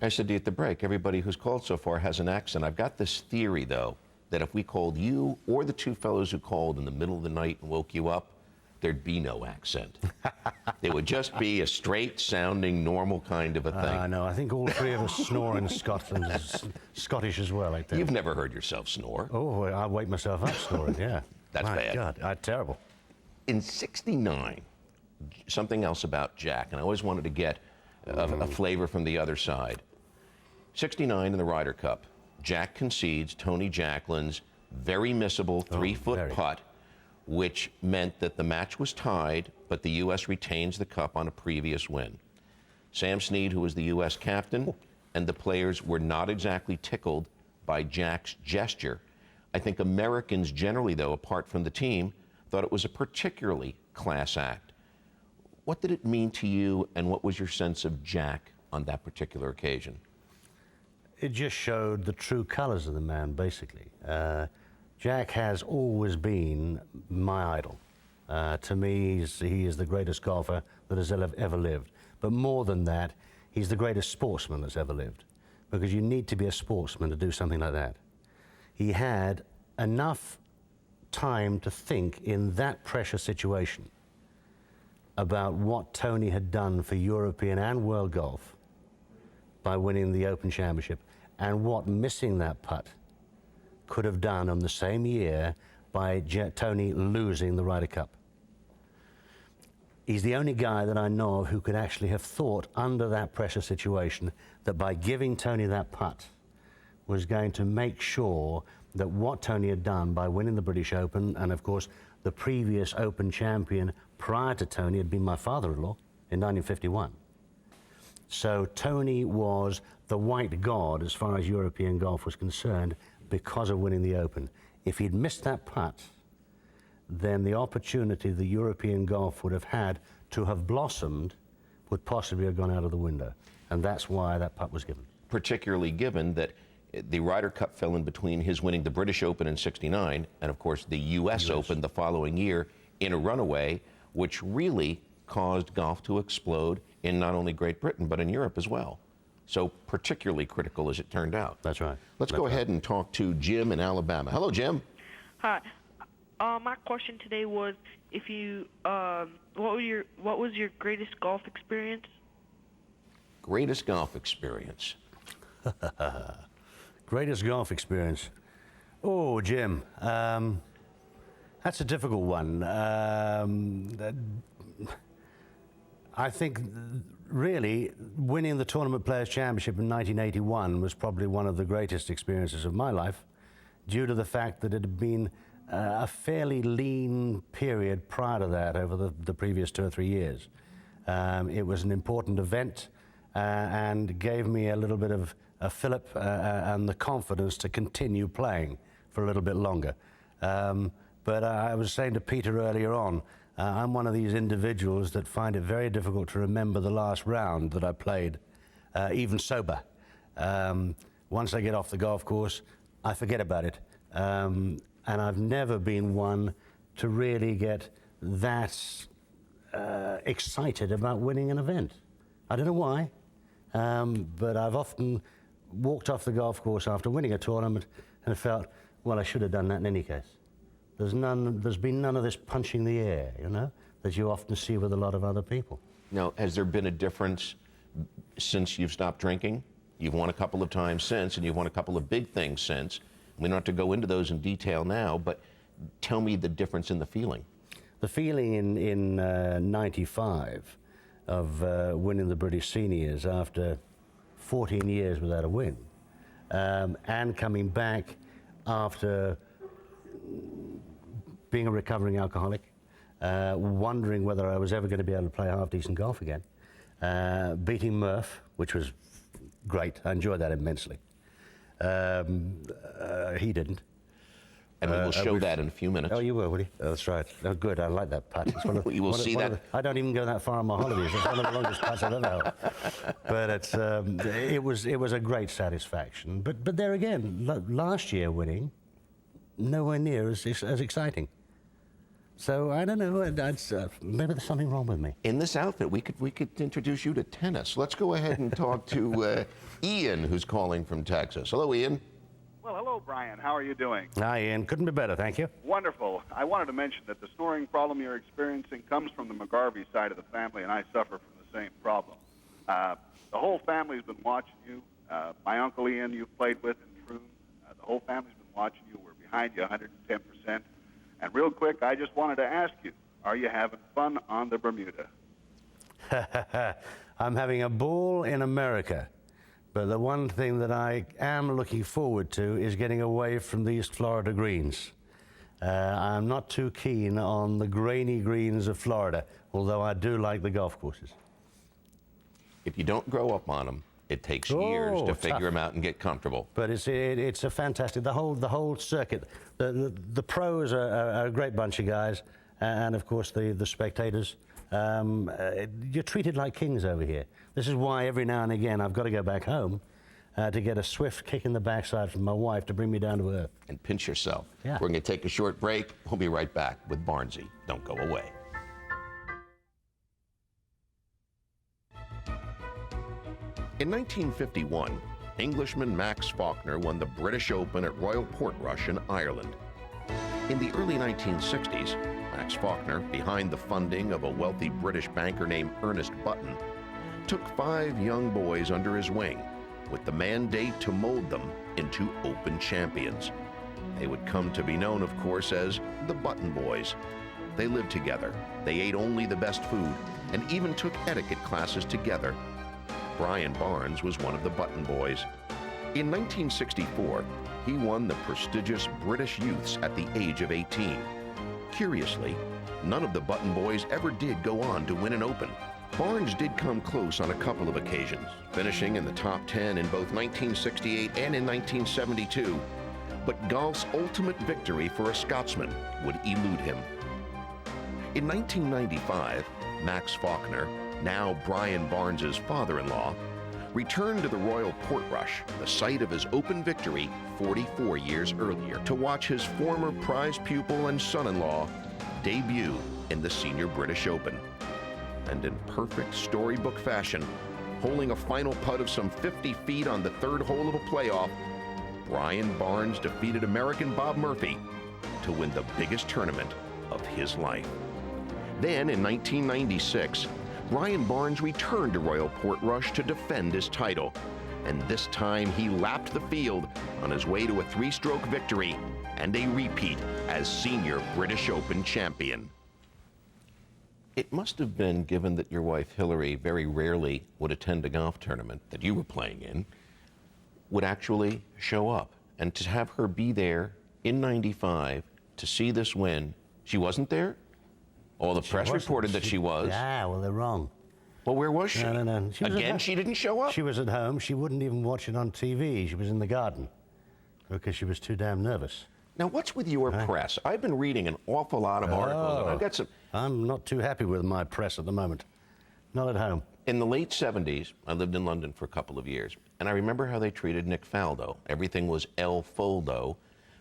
I said to you at the break, everybody who's called so far has an accent. I've got this theory, though, that if we called you or the two fellows who called in the middle of the night and woke you up, there'd be no accent. It would just be a straight-sounding, normal kind of a thing. No, I think all three of us snore in Scotland, Scottish as well. Like that. You've never heard yourself snore. Oh, I wake myself up snoring, yeah. That's My bad. God, terrible. In '69, something else about Jack, and I always wanted to get a flavor from the other side. '69 in the Ryder Cup, Jack concedes Tony Jacquelin's very missable 3-foot putt, which meant that the match was tied, but the U.S. retains the cup on a previous win. Sam Snead, who was the U.S. captain, and the players were not exactly tickled by Jack's gesture. I think Americans generally, though, apart from the team, thought it was a particularly class act. What did it mean to you, and what was your sense of Jack on that particular occasion? It just showed the true colors of the man, basically. Jack has always been my idol. To me, he is the greatest golfer that has ever lived. But more than that, he's the greatest sportsman that's ever lived. Because you need to be a sportsman to do something like that. He had enough time to think in that pressure situation about what Tony had done for European and world golf by winning the Open Championship, and what missing that putt could have done in the same year by Tony losing the Ryder Cup. He's the only guy that I know of who could actually have thought under that pressure situation that by giving Tony that putt was going to make sure that what Tony had done by winning the British Open, and of course the previous Open champion prior to Tony had been my father-in-law in 1951. So Tony was the white god as far as European golf was concerned because of winning the Open. If he'd missed that putt, then the opportunity the European golf would have had to have blossomed would possibly have gone out of the window. And that's why that putt was given. Particularly given that the Ryder Cup fell in between his winning the British Open in '69 and, of course, the US Open the following year in a runaway, which really caused golf to explode in not only Great Britain, but in Europe as well. So particularly critical as it turned out. That's right. Let's go ahead and talk to Jim in Alabama. Hello, Jim. Hi. My question today was, if you, what was your greatest golf experience? Greatest golf experience. Greatest golf experience. Oh, Jim, that's a difficult one. I think really winning the Tournament Players Championship in 1981 was probably one of the greatest experiences of my life, due to the fact that it had been a fairly lean period prior to that over the previous 2 or 3 years. It was an important event and gave me a little bit of a fillip and the confidence to continue playing for a little bit longer. But I was saying to Peter earlier on, I'm one of these individuals that find it very difficult to remember the last round that I played, even sober. Once I get off the golf course, I forget about it. And I've never been one to really get that excited about winning an event. I don't know why, but I've often walked off the golf course after winning a tournament and felt, well, I should have done that in any case. There's been none of this punching the air, you know, that you often see with a lot of other people. Now, has there been a difference since you've stopped drinking? You've won a couple of times since, and you've won a couple of big things since. We don't have to go into those in detail now, but tell me the difference in the feeling. The feeling in '95 of winning the British Seniors after 14 years without a win, and coming back after being a recovering alcoholic, wondering whether I was ever going to be able to play half-decent golf again, beating Murph, which was great. I enjoyed that immensely. He didn't. And we will show that in a few minutes. Oh, you will you? Oh, that's right. Oh, good. I like that putt. It's one of, you will see that. I don't even go that far on my holidays. It's one of the longest putts I've ever held. But it was a great satisfaction. But there again, last year winning, nowhere near as exciting. So I don't know. Maybe there's something wrong with me. In this outfit, we could introduce you to tennis. Let's go ahead and talk to Ian, who's calling from Texas. Hello, Ian. Well, hello, Brian. How are you doing? Hi, Ian. Couldn't be better, thank you. Wonderful. I wanted to mention that the snoring problem you're experiencing comes from the McGarvey side of the family, and I suffer from the same problem. The whole family's been watching you. My Uncle Ian, you've played with in Troon. The whole family's been watching you. We're behind you 110%. And real quick, I just wanted to ask you, are you having fun on the Bermuda? I'm having a ball in America. But the one thing that I am looking forward to is getting away from these Florida greens. I'm not too keen on the grainy greens of Florida, although I do like the golf courses. If you don't grow up on them, it takes years to figure them out and get comfortable. But it's a fantastic, the whole circuit. The pros are a great bunch of guys, and of course the spectators. You're treated like kings over here. This is why every now and again I've got to go back home to get a swift kick in the backside from my wife to bring me down to earth. And pinch yourself. Yeah. We're going to take a short break. We'll be right back with Barnesy. Don't go away. In 1951, Englishman Max Faulkner won the British Open at Royal Portrush in Ireland. In the early 1960s, Max Faulkner, behind the funding of a wealthy British banker named Ernest Button, took 5 young boys under his wing with the mandate to mold them into Open champions. They would come to be known, of course, as the Button Boys. They lived together, they ate only the best food, and even took etiquette classes together. Brian Barnes was one of the Button Boys. In 1964, he won the prestigious British Youths at the age of 18. Curiously, none of the Button Boys ever did go on to win an Open. Barnes did come close on a couple of occasions, finishing in the top 10 in both 1968 and in 1972. But golf's ultimate victory for a Scotsman would elude him. In 1995, Max Faulkner, now Brian Barnes's father-in-law, returned to the Royal Portrush, the site of his Open victory 44 years earlier, to watch his former prize pupil and son-in-law debut in the Senior British Open. And in perfect storybook fashion, holding a final putt of some 50 feet on the 3rd hole of a playoff, Brian Barnes defeated American Bob Murphy to win the biggest tournament of his life. Then in 1996, Brian Barnes returned to Royal Portrush to defend his title, and this time he lapped the field on his way to a 3-stroke victory and a repeat as Senior British Open champion. It must have been, given that your wife Hillary very rarely would attend a golf tournament that you were playing in, would actually show up, and to have her be there in '95 to see this win. She wasn't there? All the press reported that she was. Yeah, well, they're wrong. Well, where was she? No. Again, she didn't show up? She was at home. She wouldn't even watch it on TV. She was in the garden because she was too damn nervous. Now, what's with your press? I've been reading an awful lot of articles, and I've got some... I'm not too happy with my press at the moment. Not at home. In the late 70s, I lived in London for a couple of years, and I remember how they treated Nick Faldo. Everything was El Foldo,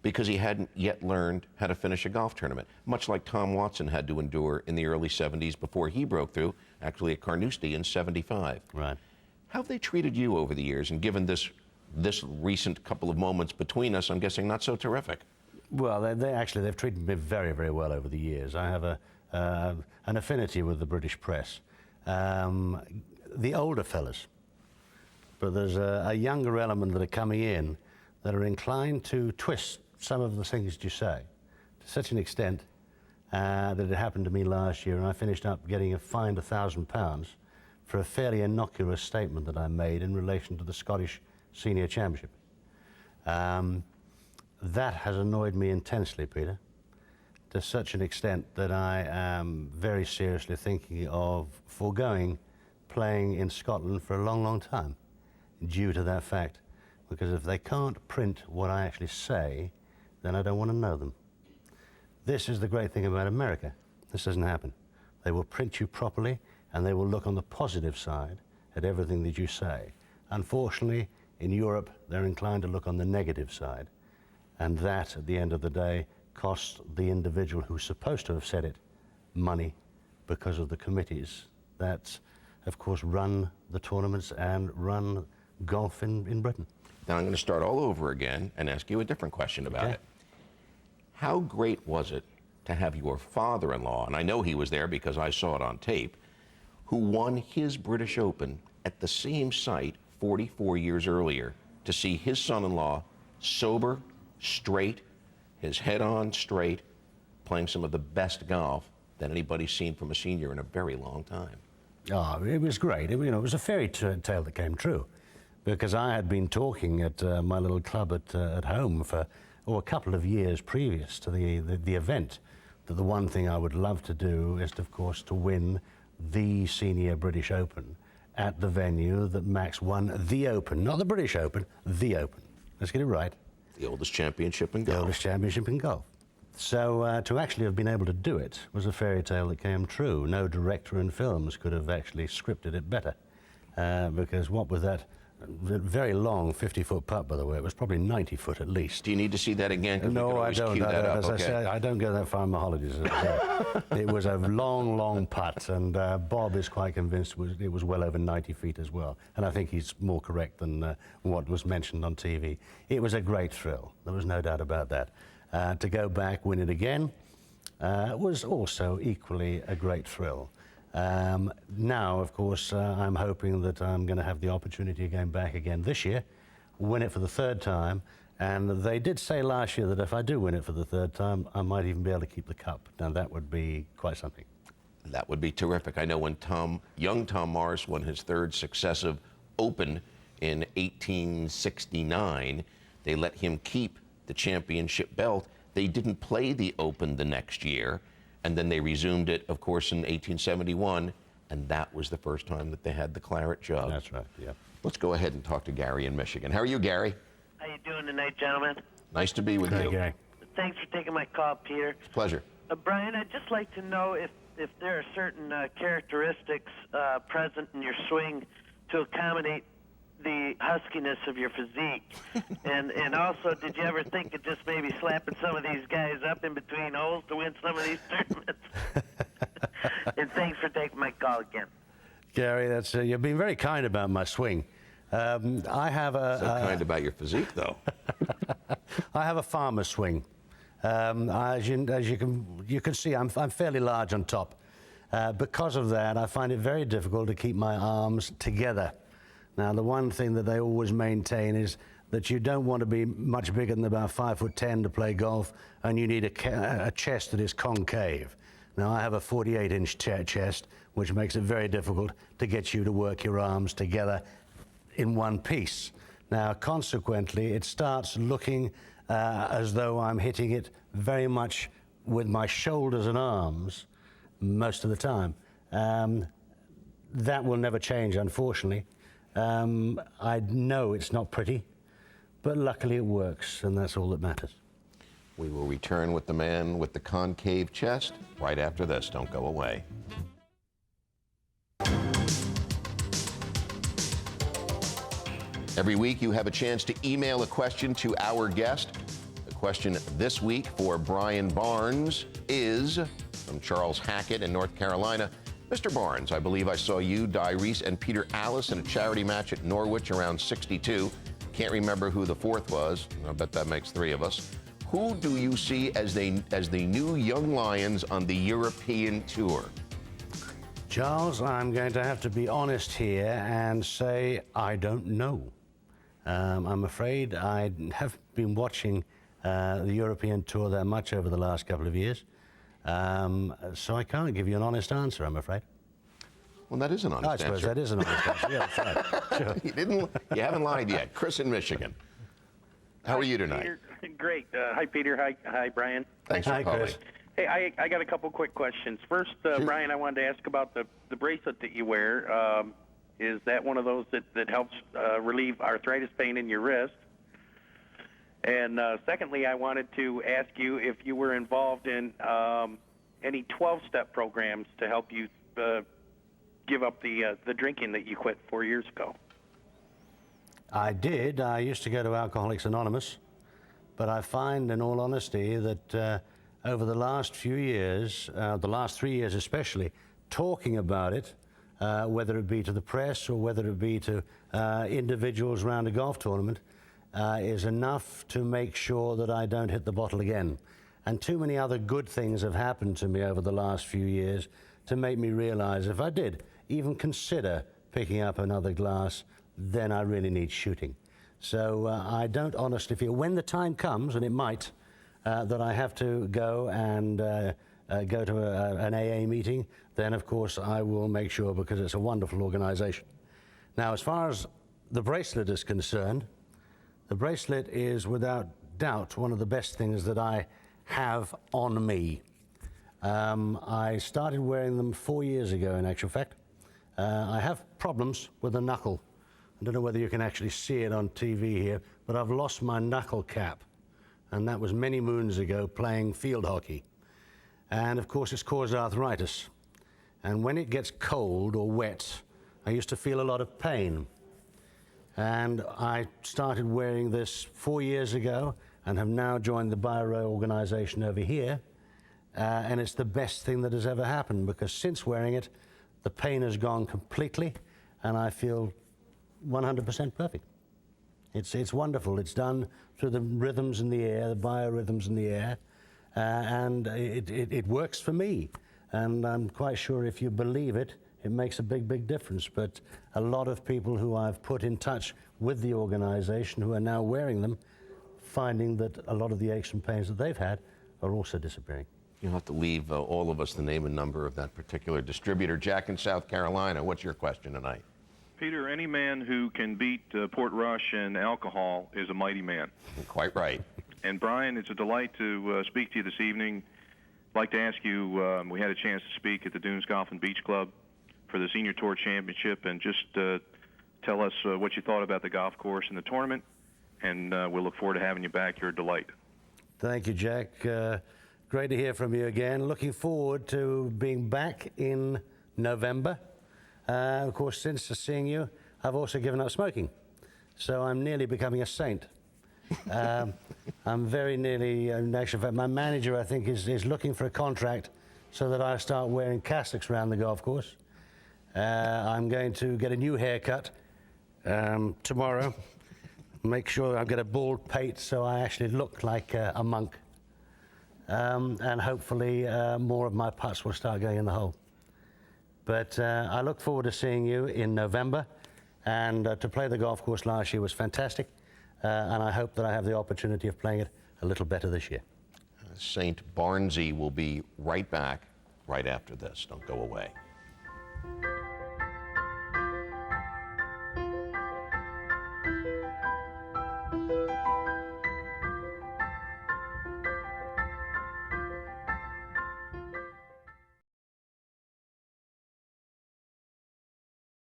because he hadn't yet learned how to finish a golf tournament, much like Tom Watson had to endure in the early 70s before he broke through, actually at Carnoustie in '75. Right. How have they treated you over the years, and given this recent couple of moments between us, I'm guessing not so terrific? Well, they've treated me very, very well over the years. I have an affinity with the British press. The older fellas, but there's a younger element that are coming in that are inclined to twist some of the things that you say to such an extent that it happened to me last year, and I finished up getting fined £1,000 for a fairly innocuous statement that I made in relation to the Scottish Senior Championship. That has annoyed me intensely, Peter, to such an extent that I am very seriously thinking of foregoing playing in Scotland for a long, long time due to that fact. Because if they can't print what I actually say, then I don't want to know them. This is the great thing about America. This doesn't happen. They will print you properly, and they will look on the positive side at everything that you say. Unfortunately, in Europe, they're inclined to look on the negative side. And that, at the end of the day, cost the individual who's supposed to have said it money because of the committees that, of course, run the tournaments and run golf in Britain. Now I'm going to start all over again and ask you a different question about Okay. it. How great was it to have your father-in-law, and I know he was there because I saw it on tape, who won his British Open at the same site 44 years earlier, to see his son-in-law sober, straight, his head on straight, playing some of the best golf that anybody's seen from a senior in a very long time? Oh, it was great. It was a fairy tale that came true, because I had been talking at my little club at home for a couple of years previous to the event, that the one thing I would love to do is, of course, to win the Senior British Open at the venue that Max won the Open, not the British Open, the Open. Let's get it right. The oldest championship in The golf. oldest championship in golf. So to actually have been able to do it was a fairy tale that came true. No director in films could have actually scripted it better, because what with that very long 50-foot putt, by the way, it was probably 90 foot at least. Do you need to see that again? 'Cause we No, can I always don't. cue that up. As I Okay. say, I don't go that far on my holidays. It was a long, long putt, and Bob is quite convinced it was well over 90 feet as well. And I think he's more correct than what was mentioned on TV. It was a great thrill. There was no doubt about that. To go back, win it again, was also equally a great thrill. Now, of course, I'm hoping that I'm going to have the opportunity of going back again this year, win it for the third time, and they did say last year that if I do win it for the third time, I might even be able to keep the cup. Now, that would be quite something. That would be terrific. I know when young Tom Morris won his third successive Open in 1869, they let him keep the championship belt. They didn't play the Open the next year, and then they resumed it, of course, in 1871, and that was the first time that they had the claret jug. That's right, yeah. Let's go ahead and talk to Gary in Michigan. How are you, Gary? How you doing tonight, gentlemen? Nice to be with Hey, you. Gary. Thanks for taking my call, Peter. It's a pleasure. Brian, I'd just like to know if there are certain characteristics present in your swing to accommodate the huskiness of your physique. and also, did you ever think of just maybe slapping some of these guys up in between holes to win some of these tournaments? And thanks for taking my call again. Gary, that's you've been very kind about my swing. I have So kind about your physique, though. I have a farmer's swing. As you can see, I'm fairly large on top. Because of that, I find it very difficult to keep my arms together. Now, the one thing that they always maintain is that you don't want to be much bigger than about 5'10" to play golf, and you need a chest that is concave. Now, I have a 48-inch chest, which makes it very difficult to get you to work your arms together in one piece. Now, consequently, it starts looking as though I'm hitting it very much with my shoulders and arms most of the time. That will never change, unfortunately. I know it's not pretty, but luckily it works, and that's all that matters. We will return with the man with the concave chest right after this. Don't go away. Every week you have a chance to email a question to our guest. The question this week for Brian Barnes is from Charles Hackett in North Carolina. Mr. Barnes, I believe I saw you, Di Reese, and Peter Alice in a charity match at Norwich around 62. Can't remember who the fourth was. I bet that makes three of us. Who do you see as the new young lions on the European tour? Charles, I'm going to have to be honest here and say I don't know. I'm afraid I haven't been watching the European tour that much over the last couple of years. So I can't give you an honest answer, I'm afraid. Well, that is an honest I suppose answer. that is an honest answer. Yeah, that's right. Sure. You haven't lied yet. Chris in Michigan. How are you tonight? Peter. Great. Hi, Peter. Hi, Brian. Thanks for Hi, calling. Chris. Hey, I got a couple quick questions. First, Brian, I wanted to ask about the bracelet that you wear. Is that one of those that helps relieve arthritis pain in your wrist? And secondly, I wanted to ask you if you were involved in any 12-step programs to help you give up the drinking that you quit 4 years ago. I did. I used to go to Alcoholics Anonymous, But I find, in all honesty, that over the last few years, the last 3 years especially, talking about it, whether it be to the press or whether it be to individuals around a golf tournament, is enough to make sure that I don't hit the bottle again. And too many other good things have happened to me over the last few years to make me realize if I did even consider picking up another glass, then I really need shooting. So I don't honestly feel, when the time comes, and it might, that I have to go and go to an AA meeting, then of course I will make sure, because it's a wonderful organization. Now, as far as the bracelet is concerned, the bracelet is without doubt one of the best things that I have on me. I started wearing them 4 years ago, in actual fact. I have problems with the knuckle. I don't know whether you can actually see it on TV here, but I've lost my knuckle cap. And that was many moons ago playing field hockey. And of course it's caused arthritis. And when it gets cold or wet, I used to feel a lot of pain. And I started wearing this 4 years ago and have now joined the Biro organization over here. And it's the best thing that has ever happened, because since wearing it, the pain has gone completely and I feel 100% perfect. It's wonderful. It's done through the rhythms in the air, the biorhythms in the air, and it works for me. And I'm quite sure if you believe it, it makes a big, big difference. But a lot of people who I've put in touch with the organization who are now wearing them, finding that a lot of the aches and pains that they've had are also disappearing. You'll have to leave all of us the name and number of that particular distributor. Jack in South Carolina, what's your question tonight? Peter, any man who can beat Port Rush and alcohol is a mighty man. Quite right. And Brian, it's a delight to speak to you this evening. I'd like to ask you, we had a chance to speak at the Dunes Golf and Beach Club for the Senior Tour Championship, and just tell us what you thought about the golf course and the tournament, and we'll look forward to having you back. You're a delight. Thank you, Jack. Great to hear from you again. Looking forward to being back in November. Of course, since seeing you, I've also given up smoking. So I'm nearly becoming a saint. I'm very nearly, in actual fact, my manager, I think, is looking for a contract so that I start wearing cassocks around the golf course. I'm going to get a new haircut tomorrow. Make sure I get a bald pate so I actually look like a monk. And hopefully more of my putts will start going in the hole. But I look forward to seeing you in November, and to play the golf course last year was fantastic, and I hope that I have the opportunity of playing it a little better this year. St. Barnsey will be right back right after this. Don't go away.